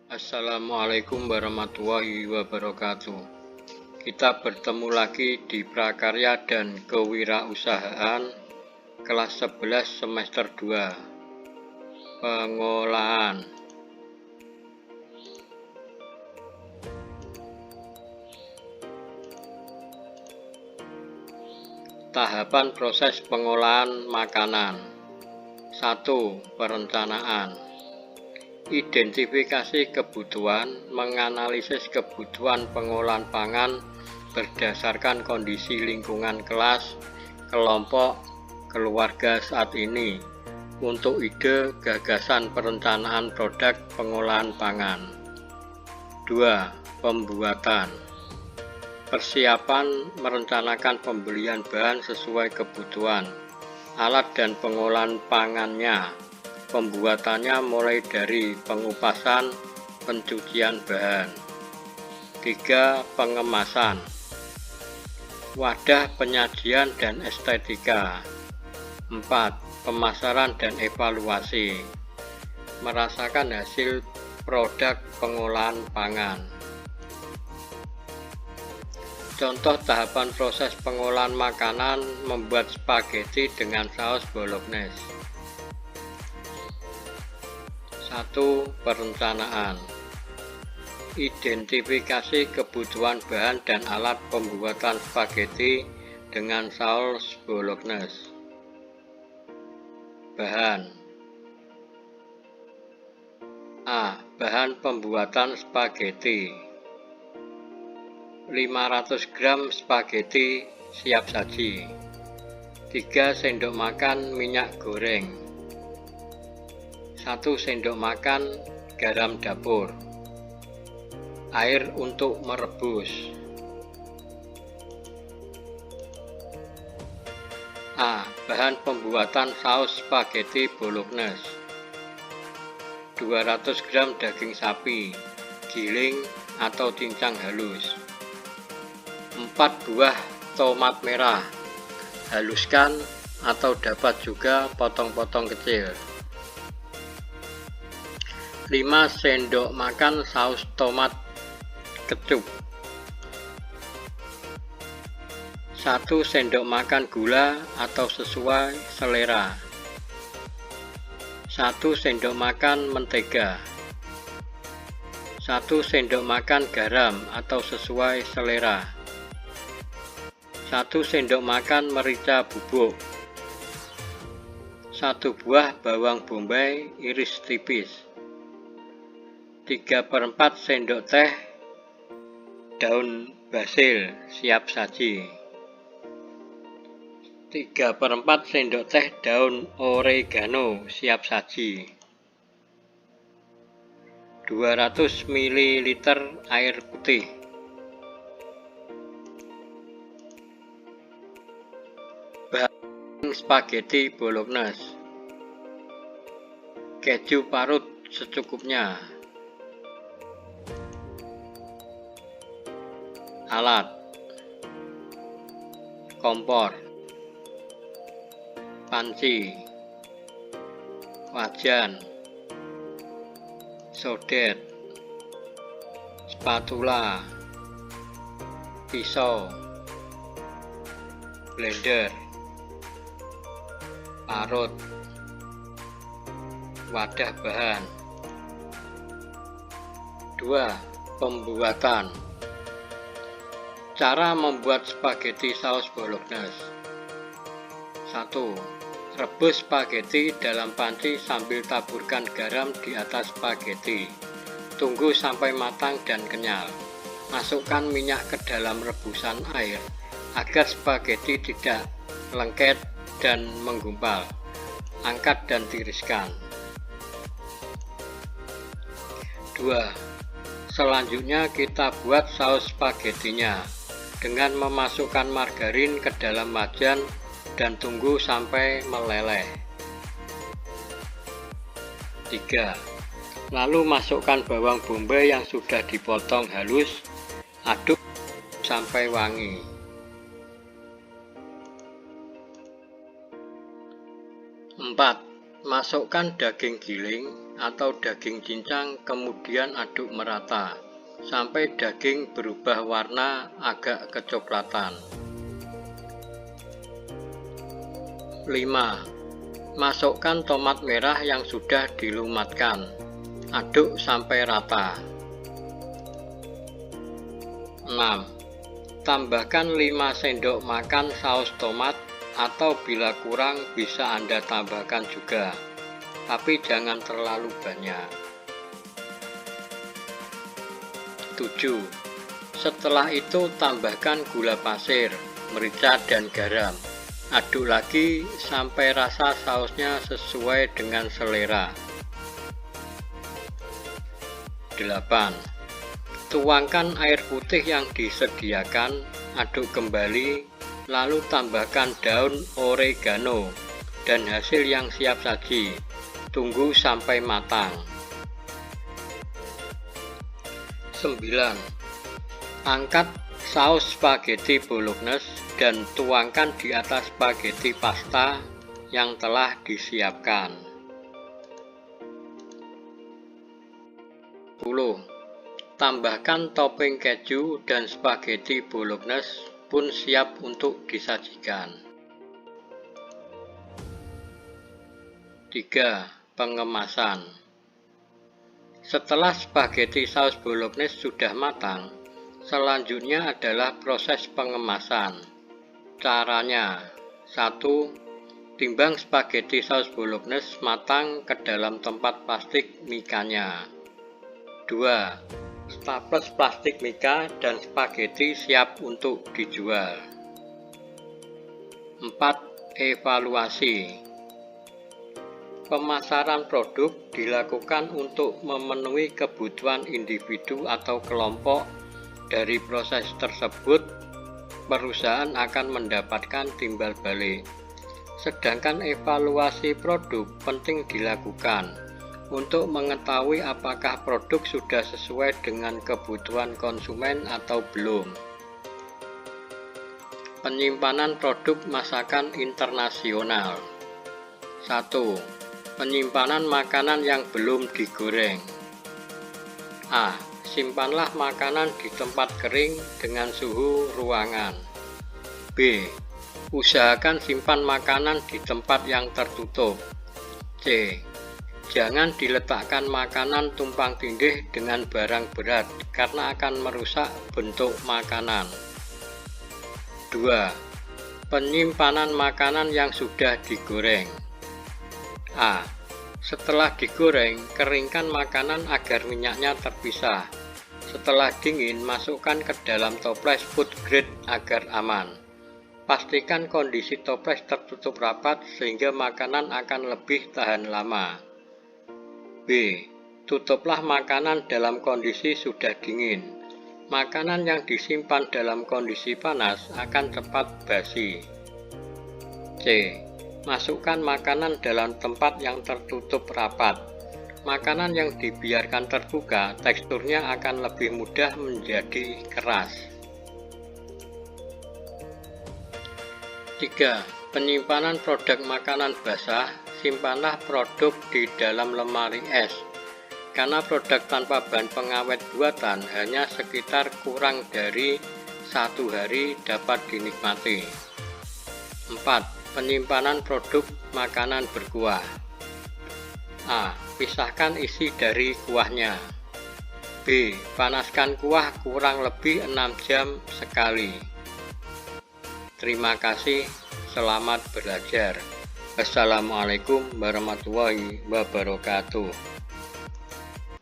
Assalamualaikum warahmatullahi wabarakatuh. Kita bertemu lagi di Prakarya dan Kewirausahaan kelas 11 semester 2. Pengolahan. Tahapan proses pengolahan makanan. 1. Perencanaan. Identifikasi kebutuhan, menganalisis kebutuhan pengolahan pangan berdasarkan kondisi lingkungan kelas, kelompok, keluarga saat ini, untuk ide gagasan perencanaan produk pengolahan pangan. 2. Pembuatan. Persiapan merencanakan pembelian bahan sesuai kebutuhan, alat dan pengolahan pangannya. Pembuatannya mulai dari pengupasan, pencucian bahan. 3. Pengemasan. Wadah penyajian dan estetika. 4. Pemasaran dan evaluasi. Merasakan hasil produk pengolahan pangan. Contoh tahapan proses pengolahan makanan membuat spaghetti dengan saus bolognese. 1. Perencanaan. Identifikasi kebutuhan bahan dan alat pembuatan spaghetti dengan saus bolognese. Bahan. A. Bahan pembuatan spaghetti. 500 gram spaghetti siap saji. 3 sendok makan minyak goreng. 1 sendok makan garam dapur. Air untuk merebus. A. Bahan pembuatan saus spaghetti bolognese. 200 gram daging sapi, giling atau cincang halus. 4 buah tomat merah, haluskan atau dapat juga potong-potong kecil. 5 sendok makan saus tomat kecup. 1 sendok makan gula atau sesuai selera. 1 sendok makan mentega. 1 sendok makan garam atau sesuai selera. 1 sendok makan merica bubuk. 1 buah bawang bombay iris tipis. 3/4 sendok teh daun basil siap saji. 3/4 sendok teh daun oregano siap saji. 200 ml air putih. Bahan spaghetti bolognese. Keju parut secukupnya. Alat: kompor, panci, wajan, sodet, spatula, pisau, blender, parut, wadah bahan. 2. Pembuatan. Cara membuat spaghetti saus bolognese. 1. Rebus spaghetti dalam panci sambil taburkan garam di atas spaghetti. Tunggu sampai matang dan kenyal. Masukkan minyak ke dalam rebusan air agar spaghetti tidak lengket dan menggumpal. Angkat dan tiriskan. 2. Selanjutnya kita buat saus spagettinya dengan memasukkan margarin ke dalam wajan dan tunggu sampai meleleh. 3. Lalu masukkan bawang bombay yang sudah dipotong halus, aduk sampai wangi. 4. Masukkan daging giling atau daging cincang, kemudian aduk merata sampai daging berubah warna agak kecoklatan. 5. Masukkan tomat merah yang sudah dilumatkan. Aduk sampai rata. 6. Tambahkan 5 sendok makan saus tomat, atau bila kurang bisa Anda tambahkan juga, tapi jangan terlalu banyak. 7. Setelah itu tambahkan gula pasir, merica dan garam. Aduk lagi sampai rasa sausnya sesuai dengan selera. 8. Tuangkan air putih yang disediakan, aduk kembali, lalu tambahkan daun oregano dan hasil yang siap saji. Tunggu sampai matang. 9. Angkat saus spaghetti bolognese dan tuangkan di atas spaghetti pasta yang telah disiapkan. 10. Tambahkan topping keju dan spaghetti bolognese pun siap untuk disajikan. 3. Pengemasan. Setelah spaghetti saus bolognese sudah matang, selanjutnya adalah proses pengemasan. Caranya: 1. Timbang spaghetti saus bolognese matang ke dalam tempat plastik mikanya. 2. Staples plastik mika dan spaghetti siap untuk dijual. 4. Evaluasi. Pemasaran produk dilakukan untuk memenuhi kebutuhan individu atau kelompok. Dari proses tersebut, perusahaan akan mendapatkan timbal balik. Sedangkan evaluasi produk penting dilakukan untuk mengetahui apakah produk sudah sesuai dengan kebutuhan konsumen atau belum. Penyimpanan produk masakan internasional. 1. Penyimpanan makanan yang belum digoreng. A. Simpanlah makanan di tempat kering dengan suhu ruangan. B. Usahakan simpan makanan di tempat yang tertutup. C. Jangan diletakkan makanan tumpang tindih dengan barang berat karena akan merusak bentuk makanan. 2. Penyimpanan makanan yang sudah digoreng. A. Setelah digoreng, keringkan makanan agar minyaknya terpisah. Setelah dingin, masukkan ke dalam toples food grade agar aman. Pastikan kondisi toples tertutup rapat sehingga makanan akan lebih tahan lama. B. Tutuplah makanan dalam kondisi sudah dingin. Makanan yang disimpan dalam kondisi panas akan cepat basi. C. Masukkan makanan dalam tempat yang tertutup rapat. Makanan yang dibiarkan terbuka, teksturnya akan lebih mudah menjadi keras. 3. Penyimpanan produk makanan basah. Simpanlah produk di dalam lemari es, karena produk tanpa bahan pengawet buatan hanya sekitar kurang dari 1 hari dapat dinikmati. 4. Penyimpanan produk makanan berkuah. A. Pisahkan isi dari kuahnya. B. Panaskan kuah kurang lebih 6 jam sekali. Terima kasih, selamat belajar. Assalamualaikum warahmatullahi wabarakatuh.